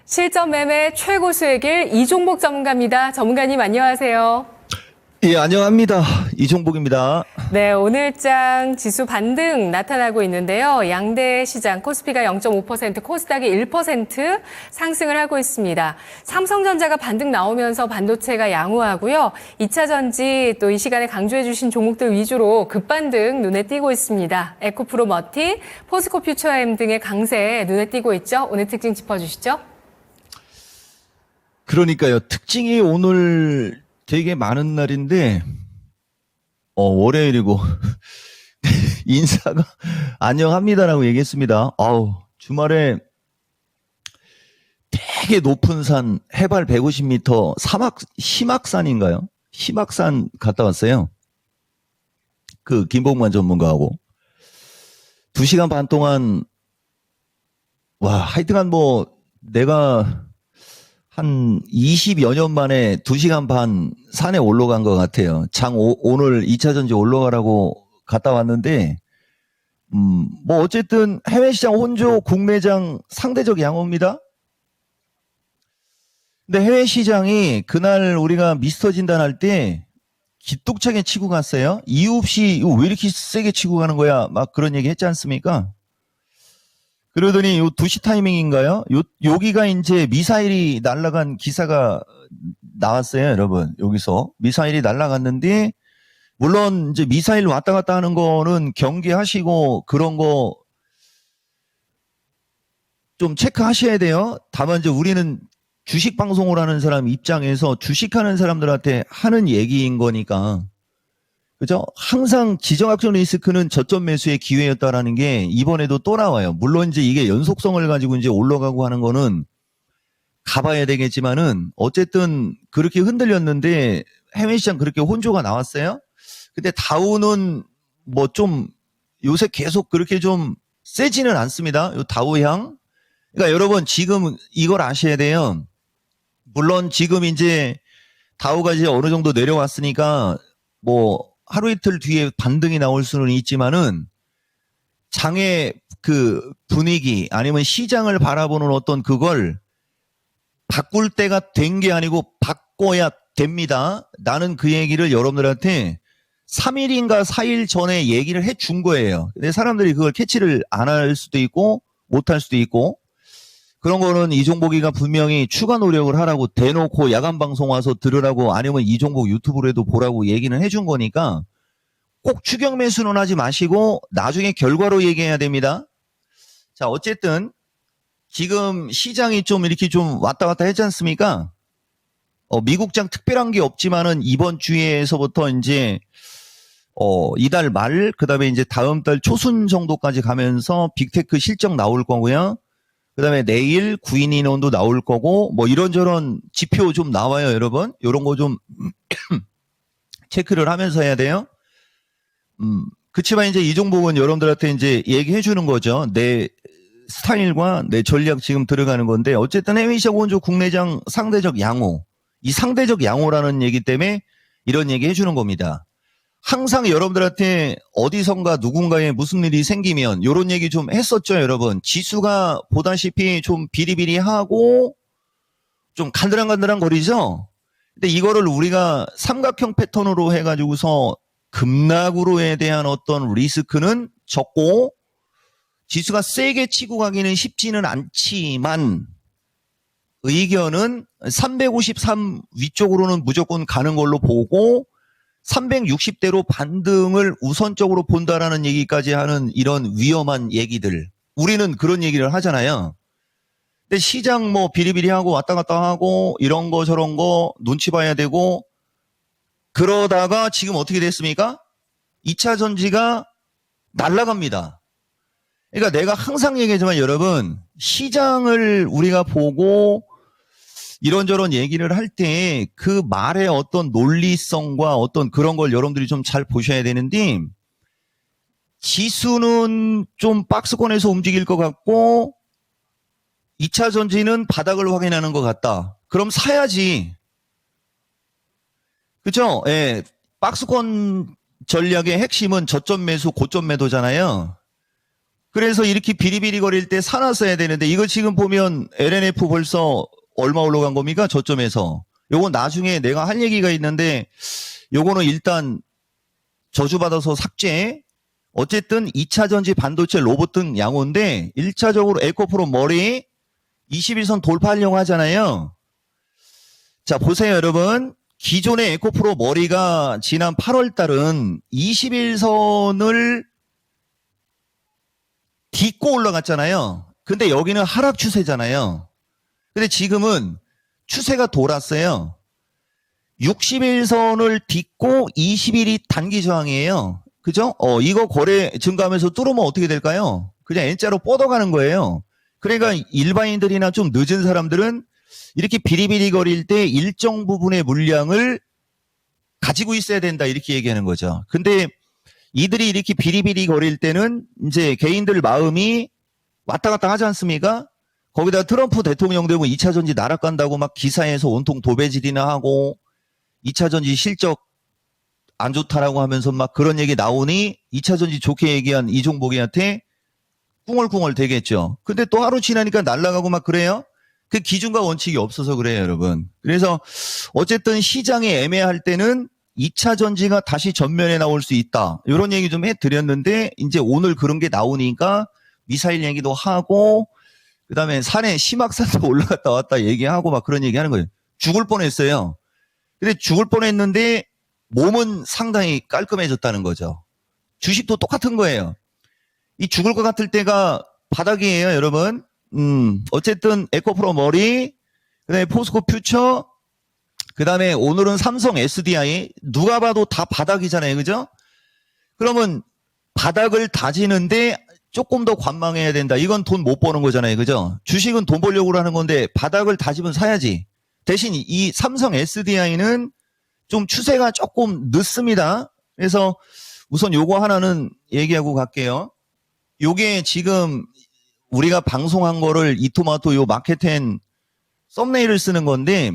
실전 매매 최고 수의 길 이종복 전문가입니다. 전문가님 안녕하세요. 예, 안녕합니다. 이종복입니다. 네, 오늘장 지수 반등 나타나고 있는데요. 양대 시장 코스피가 0.5%, 코스닥이 1% 상승을 하고 있습니다. 삼성전자가 반등 나오면서 반도체가 양호하고요. 2차 전지 또 이 시간에 강조해 주신 종목들 위주로 급반등 눈에 띄고 있습니다. 에코프로 머티, 포스코 퓨처엠 등의 강세 눈에 띄고 있죠. 오늘 특징 짚어주시죠. 그러니까요, 특징이 오늘 되게 많은 날인데, 월요일이고, 인사가 안녕합니다라고 얘기했습니다. 주말에 되게 높은 산, 해발 150m, 심악산인가요? 심악산 갔다 왔어요. 그, 김봉만 전문가하고. 2시간 반 동안, 하여튼간 내가 한 20여 년 만에 2시간 반 산에 올라간 것 같아요. 오늘 2차 전지 올라가라고 갔다 왔는데, 어쨌든 해외 시장 혼조, 국내장 상대적 양호입니다. 근데 해외 시장이 그날 우리가 미스터 진단할 때 기뚝차게 치고 갔어요. 이유 없이 이거 왜 이렇게 세게 치고 가는 거야? 막 그런 얘기 했지 않습니까? 그러더니 요 2시 타이밍인가요? 여기가 이제 미사일이 날아간 기사가 나왔어요, 여러분. 여기서 미사일이 날아갔는데, 물론 이제 미사일 왔다 갔다 하는 거는 경계하시고 그런 거 좀 체크하셔야 돼요. 다만 이제 우리는 주식 방송을 하는 사람 입장에서 주식하는 사람들한테 하는 얘기인 거니까. 그죠? 항상 지정학적 리스크는 저점 매수의 기회였다라는 게 이번에도 또 나와요. 물론 이제 이게 연속성을 가지고 이제 올라가고 하는 거는 가봐야 되겠지만은 어쨌든 그렇게 흔들렸는데 해외 시장 그렇게 혼조가 나왔어요. 근데 다우는 좀 요새 계속 그렇게 좀 세지는 않습니다. 요 다우향. 그러니까 여러분 지금 이걸 아셔야 돼요. 물론 지금 이제 다우가 이제 어느 정도 내려왔으니까 하루 이틀 뒤에 반등이 나올 수는 있지만은 장의 그 분위기 아니면 시장을 바라보는 어떤 그걸 바꿀 때가 된 게 아니고 바꿔야 됩니다. 나는 그 얘기를 여러분들한테 3일인가 4일 전에 얘기를 해 준 거예요. 근데 사람들이 그걸 캐치를 안 할 수도 있고 못 할 수도 있고 그런 거는 이종복이가 분명히 추가 노력을 하라고 대놓고 야간 방송 와서 들으라고 아니면 이종복 유튜브로도 보라고 얘기는 해준 거니까 꼭 추격 매수는 하지 마시고 나중에 결과로 얘기해야 됩니다. 자, 어쨌든 지금 시장이 좀 이렇게 좀 왔다 갔다 했지 않습니까? 미국장 특별한 게 없지만은 이번 주에서부터 이제 이달 말 그다음에 이제 다음 달 초순 정도까지 가면서 빅테크 실적 나올 거고요. 그다음에 내일 구인 인원도 나올 거고 이런저런 지표 좀 나와요, 여러분. 이런 거 좀 체크를 하면서 해야 돼요. 그치만 이제 이종복은 여러분들한테 이제 얘기해 주는 거죠. 내 스타일과 내 전략 지금 들어가는 건데 어쨌든 해외 시장 원조 국내장 상대적 양호. 이 상대적 양호라는 얘기 때문에 이런 얘기 해 주는 겁니다. 항상 여러분들한테 어디선가 누군가에 무슨 일이 생기면 이런 얘기 좀 했었죠, 여러분. 지수가 보다시피 좀 비리비리하고 좀 간드랑간드랑 거리죠. 근데 이거를 우리가 삼각형 패턴으로 해가지고서 급락으로에 대한 어떤 리스크는 적고 지수가 세게 치고 가기는 쉽지는 않지만 의견은 353 위쪽으로는 무조건 가는 걸로 보고 360대로 반등을 우선적으로 본다라는 얘기까지 하는 이런 위험한 얘기들. 우리는 그런 얘기를 하잖아요. 근데 시장 비리비리하고 왔다 갔다 하고 이런 거 저런 거 눈치 봐야 되고 그러다가 지금 어떻게 됐습니까? 2차 전지가 날아갑니다. 그러니까 내가 항상 얘기하지만 여러분 시장을 우리가 보고 이런저런 얘기를 할 때 그 말의 어떤 논리성과 어떤 그런 걸 여러분들이 좀 잘 보셔야 되는데 지수는 좀 박스권에서 움직일 것 같고 2차 전지는 바닥을 확인하는 것 같다. 그럼 사야지. 그죠? 예. 박스권 전략의 핵심은 저점 매수, 고점 매도잖아요. 그래서 이렇게 비리비리 거릴 때 사놨어야 되는데 이거 지금 보면 LNF 벌써 얼마 올라간 겁니까? 저점에서. 요거 나중에 내가 할 얘기가 있는데 요거는 일단 저주받아서 삭제. 어쨌든 2차 전지 반도체 로봇 등 양호인데 1차적으로 에코프로 머리 21선 돌파하려고 하잖아요. 자, 보세요, 여러분. 기존의 에코프로 머리가 지난 8월 달은 21선을 딛고 올라갔잖아요. 근데 여기는 하락 추세잖아요. 근데 지금은 추세가 돌았어요. 61선을 딛고 20일이 단기 저항이에요. 그죠? 이거 거래 증가하면서 뚫으면 어떻게 될까요? 그냥 N자로 뻗어가는 거예요. 그러니까 일반인들이나 좀 늦은 사람들은 이렇게 비리비리 거릴 때 일정 부분의 물량을 가지고 있어야 된다 이렇게 얘기하는 거죠. 근데 이들이 이렇게 비리비리 거릴 때는 이제 개인들 마음이 왔다 갔다 하지 않습니까? 거기다 트럼프 대통령 되고 2차 전지 날아간다고 막 기사에서 온통 도배질이나 하고 2차 전지 실적 안 좋다라고 하면서 막 그런 얘기 나오니 2차 전지 좋게 얘기한 이종복이한테 꿍얼꿍얼 되겠죠. 근데 또 하루 지나니까 날아가고 막 그래요. 그 기준과 원칙이 없어서 그래요, 여러분. 그래서 어쨌든 시장이 애매할 때는 2차 전지가 다시 전면에 나올 수 있다. 이런 얘기 좀 해드렸는데 이제 오늘 그런 게 나오니까 미사일 얘기도 하고 그다음에 산에 심악산도 올라갔다 왔다 얘기하고 막 그런 얘기 하는 거예요. 죽을 뻔했어요. 근데 죽을 뻔했는데 몸은 상당히 깔끔해졌다는 거죠. 주식도 똑같은 거예요. 이 죽을 것 같을 때가 바닥이에요, 여러분. 어쨌든 에코프로 머리, 그다음에 포스코 퓨처, 그다음에 오늘은 삼성 SDI 누가 봐도 다 바닥이잖아요, 그죠? 그러면 바닥을 다지는데 조금 더 관망해야 된다. 이건 돈 못 버는 거잖아요, 그죠? 주식은 돈 벌려고 하는 건데 바닥을 다지면 사야지. 대신 이 삼성 SDI는 좀 추세가 조금 늦습니다. 그래서 우선 요거 하나는 얘기하고 갈게요. 요게 지금 우리가 방송한 거를 이토마토 요 마켓텐 썸네일을 쓰는 건데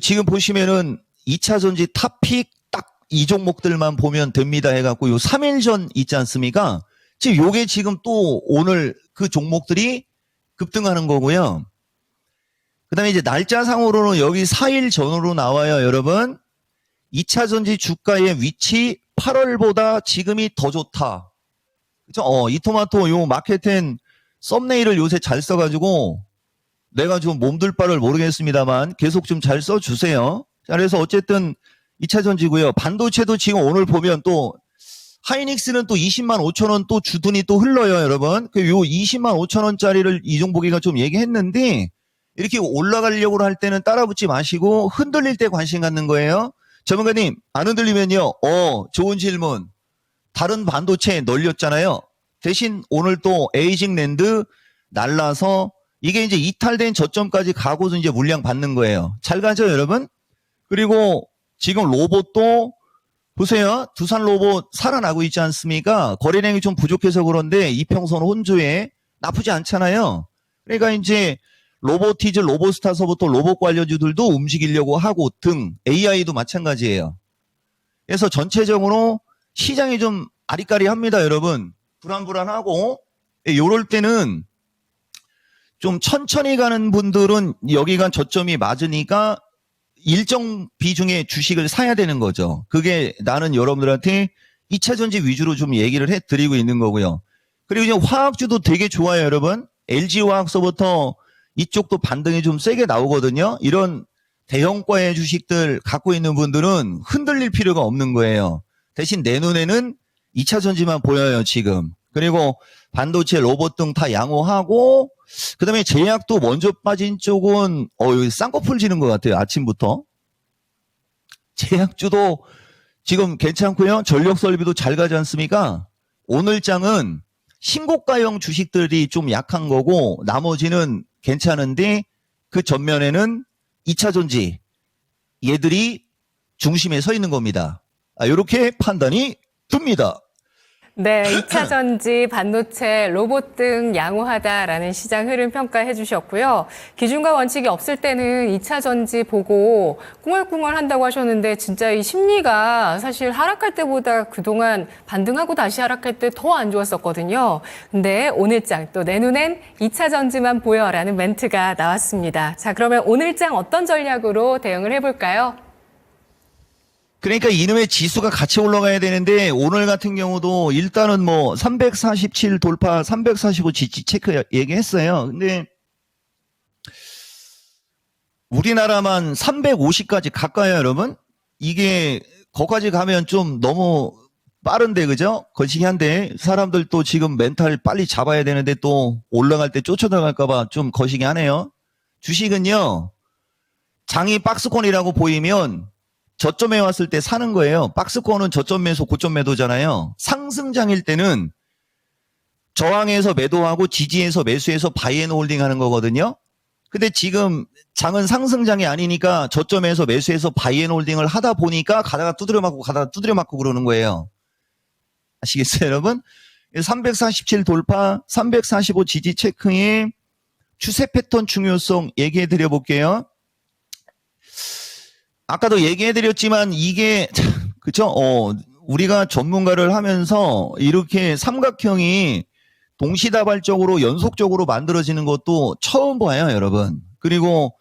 지금 보시면은 2차 전지 탑픽 딱 이 종목들만 보면 됩니다 해갖고 요 3일 전 있지 않습니까? 지금 요게 지금 또 오늘 그 종목들이 급등하는 거고요. 그 다음에 이제 날짜상으로는 여기 4일 전으로 나와요, 여러분. 2차 전지 주가의 위치 8월보다 지금이 더 좋다. 그죠? 이토마토 요 마켓텐 썸네일을 요새 잘 써가지고 내가 좀 몸둘 바를 모르겠습니다만 계속 좀 잘 써주세요. 자, 그래서 어쨌든 2차 전지고요. 반도체도 지금 오늘 보면 또 하이닉스는 또 20만 5천 원 또 주둔이 또 흘러요, 여러분. 그 요 20만 5천 원짜리를 이종복이가 좀 얘기했는데 이렇게 올라가려고 할 때는 따라붙지 마시고 흔들릴 때 관심 갖는 거예요. 전문가님, 안 흔들리면요. 좋은 질문. 다른 반도체 널렸잖아요. 대신 오늘 또 에이징 랜드 날라서 이게 이제 이탈된 저점까지 가고서 이제 물량 받는 거예요. 잘 가죠, 여러분? 그리고 지금 로봇도 보세요. 두산 로봇 살아나고 있지 않습니까? 거래량이 좀 부족해서 그런데 이평선 혼조에 나쁘지 않잖아요. 그러니까 이제 로보티즈, 로보스타서부터 로봇 관련주들도 움직이려고 하고 등 AI도 마찬가지예요. 그래서 전체적으로 시장이 좀 아리까리합니다, 여러분. 불안불안하고 요럴 때는 좀 천천히 가는 분들은 여기가 저점이 맞으니까 일정 비중의 주식을 사야 되는 거죠. 그게 나는 여러분들한테 2차 전지 위주로 좀 얘기를 해드리고 있는 거고요. 그리고 이제 화학주도 되게 좋아요, 여러분. LG화학서부터 이쪽도 반등이 좀 세게 나오거든요. 이런 대형과의 주식들 갖고 있는 분들은 흔들릴 필요가 없는 거예요. 대신 내 눈에는 2차 전지만 보여요, 지금. 그리고 반도체, 로봇 등 다 양호하고 그 다음에 제약도 먼저 빠진 쪽은 여기 쌍꺼풀 지는 것 같아요, 아침부터. 제약주도 지금 괜찮고요. 전력설비도 잘 가지 않습니까? 오늘 장은 신고가형 주식들이 좀 약한 거고 나머지는 괜찮은데 그 전면에는 2차 전지 얘들이 중심에 서 있는 겁니다. 이렇게 판단이 듭니다. 네, 2차 전지, 반도체, 로봇 등 양호하다라는 시장 흐름 평가해 주셨고요. 기준과 원칙이 없을 때는 2차 전지 보고 꿍얼꿍얼 한다고 하셨는데 진짜 이 심리가 사실 하락할 때보다 그동안 반등하고 다시 하락할 때 더 안 좋았었거든요. 근데 오늘장 또 내 눈엔 2차 전지만 보여라는 멘트가 나왔습니다. 자, 그러면 오늘장 어떤 전략으로 대응을 해볼까요? 그러니까 이놈의 지수가 같이 올라가야 되는데 오늘 같은 경우도 일단은 뭐 347 돌파, 345 지지 체크 얘기했어요. 근데 우리나라만 350까지 가까요, 여러분? 이게 거기까지 가면 좀 너무 빠른데, 그죠? 거시기 한데 사람들 또 지금 멘탈 빨리 잡아야 되는데 또 올라갈 때 쫓아나갈까봐 좀 거시기 하네요. 주식은요, 장이 박스권이라고 보이면 저점에 왔을 때 사는 거예요. 박스권은 저점 매수, 고점 매도잖아요. 상승장일 때는 저항에서 매도하고 지지에서 매수해서 바이앤홀딩 하는 거거든요. 근데 지금 장은 상승장이 아니니까 저점에서 매수해서 바이앤홀딩을 하다 보니까 가다가 두드려 맞고 가다가 두드려 맞고 그러는 거예요. 아시겠어요, 여러분? 347 돌파, 345 지지 체크의 추세 패턴 중요성 얘기해 드려 볼게요. 아까도 얘기해드렸지만 이게 그쵸? 우리가 전문가를 하면서 이렇게 삼각형이 동시다발적으로 연속적으로 만들어지는 것도 처음 봐요, 여러분. 그리고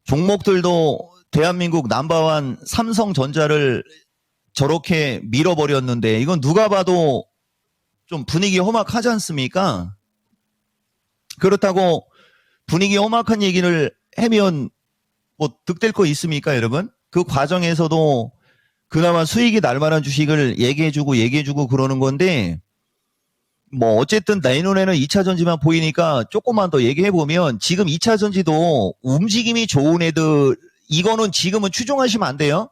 종목들도 대한민국 넘버원 삼성전자를 저렇게 밀어버렸는데 이건 누가 봐도 좀 분위기 험악하지 않습니까? 그렇다고 분위기 험악한 얘기를 하면 뭐 득될 거 있습니까, 여러분? 그 과정에서도 그나마 수익이 날 만한 주식을 얘기해주고 그러는 건데, 뭐 어쨌든 내 눈에는 2차 전지만 보이니까 조금만 더 얘기해보면 지금 2차 전지도 움직임이 좋은 애들, 이거는 지금은 추종하시면 안 돼요.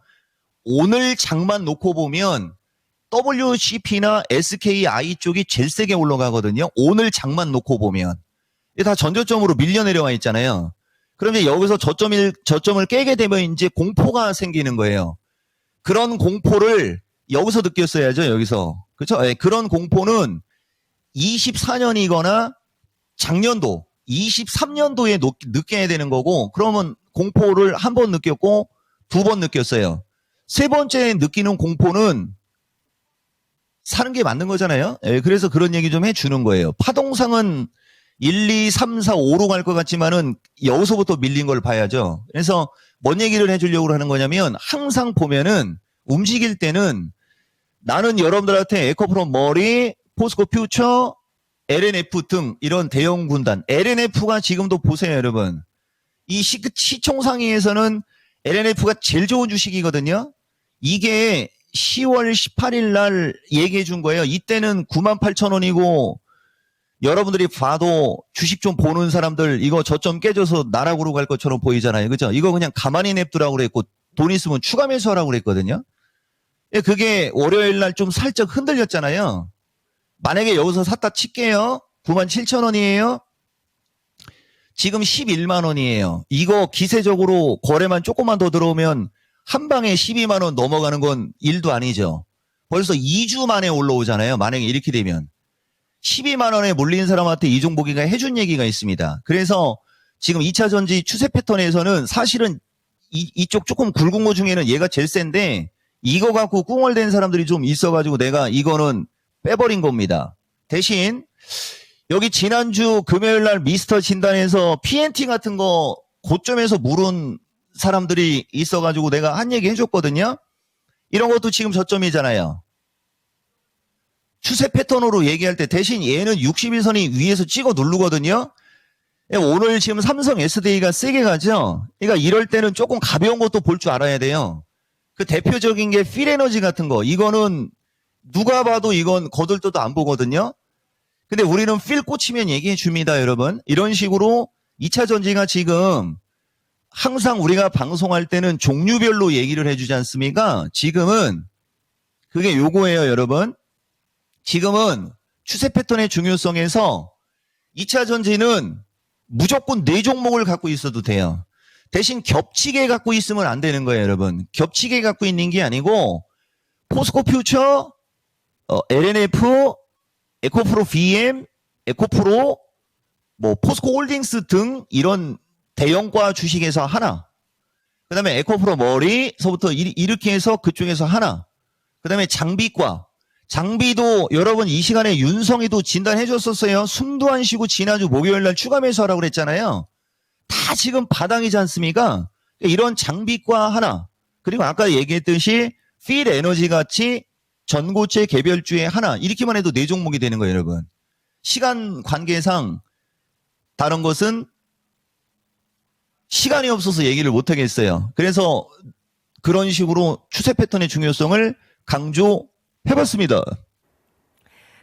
오늘 장만 놓고 보면 WCP나 SKI 쪽이 제일 세게 올라가거든요. 오늘 장만 놓고 보면. 이게 다 전저점으로 밀려 내려와 있잖아요. 그러면 여기서 저점을 깨게 되면 이제 공포가 생기는 거예요. 그런 공포를 여기서 느꼈어야죠, 여기서. 그렇죠? 네, 그런 공포는 24년이거나 작년도, 23년도에 느껴야 되는 거고, 그러면 공포를 한 번 느꼈고, 두 번 느꼈어요. 세 번째 느끼는 공포는 사는 게 맞는 거잖아요. 네, 그래서 그런 얘기 좀 해주는 거예요. 파동상은 1, 2, 3, 4, 5로 갈 것 같지만은 여기서부터 밀린 걸 봐야죠. 그래서 뭔 얘기를 해주려고 하는 거냐면 항상 보면은 움직일 때는 나는 여러분들한테 에코프로 머리, 포스코 퓨처, LNF 등 이런 대형 군단. LNF가 지금도 보세요, 여러분. 이 시총상위에서는 LNF가 제일 좋은 주식이거든요. 이게 10월 18일 날 얘기해 준 거예요. 이때는 98,000원이고 여러분들이 봐도 주식 좀 보는 사람들 이거 저점 깨져서 나락으로 갈 것처럼 보이잖아요. 그죠? 이거 그냥 가만히 냅두라고 그랬고 돈 있으면 추가 매수하라고 그랬거든요. 그게 월요일 날 좀 살짝 흔들렸잖아요. 만약에 여기서 샀다 칠게요. 97,000원이에요. 지금 11만 원이에요. 이거 기세적으로 거래만 조금만 더 들어오면 한 방에 12만 원 넘어가는 건 일도 아니죠. 벌써 2주 만에 올라오잖아요. 만약에 이렇게 되면. 12만 원에 몰린 사람한테 이종복이가 해준 얘기가 있습니다. 그래서 지금 2차 전지 추세 패턴에서는 사실은 이쪽 조금 굵은 거 중에는 얘가 제일 센데 이거 갖고 꿍얼댄 사람들이 좀 있어가지고 내가 이거는 빼버린 겁니다. 대신 여기 지난주 금요일 날 미스터 진단에서 PNT 같은 거 고점에서 물은 사람들이 있어가지고 내가 한 얘기 해줬거든요. 이런 것도 지금 저점이잖아요. 추세 패턴으로 얘기할 때 대신 얘는 61선이 위에서 찍어 누르거든요. 오늘 지금 삼성 SDI가 세게 가죠. 그러니까 이럴 때는 조금 가벼운 것도 볼 줄 알아야 돼요. 그 대표적인 게 필에너지 같은 거. 이거는 누가 봐도 이건 거들떠도 안 보거든요. 근데 우리는 필 꽂히면 얘기해 줍니다, 여러분. 이런 식으로 2차 전지가 지금 항상 우리가 방송할 때는 종류별로 얘기를 해주지 않습니까? 지금은 그게 요거예요, 여러분. 지금은 추세 패턴의 중요성에서 2차 전지는 무조건 4종목을 갖고 있어도 돼요. 대신 겹치게 갖고 있으면 안 되는 거예요, 여러분. 겹치게 갖고 있는 게 아니고 포스코 퓨처, LNF, 에코프로 VM, 에코프로, 뭐 포스코 홀딩스 등 이런 대형과 주식에서 하나. 그다음에 에코프로 머리서부터 이렇게 해서 그쪽에서 하나. 그다음에 장비과. 장비도 여러분 이 시간에 윤성이도 진단해 줬었어요. 숨도 안 쉬고 지난주 목요일 날 추가 매수하라고 그랬잖아요. 다 지금 바닥이지 않습니까? 이런 장비과 하나. 그리고 아까 얘기했듯이 필 에너지 같이 전고체 개별주의 하나. 이렇게만 해도 4종목이 되는 거예요, 여러분. 시간 관계상 다른 것은 시간이 없어서 얘기를 못 하겠어요. 그래서 그런 식으로 추세 패턴의 중요성을 강조해봤습니다.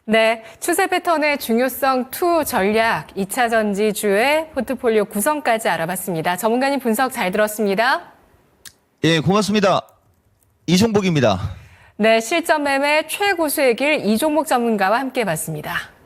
네, 추세 패턴의 중요성 2 전략, 2차 전지주의 포트폴리오 구성까지 알아봤습니다. 전문가님 분석 잘 들었습니다. 예, 고맙습니다. 이종복입니다. 네, 실전 매매 최고수의 길 이종목 전문가와 함께 봤습니다.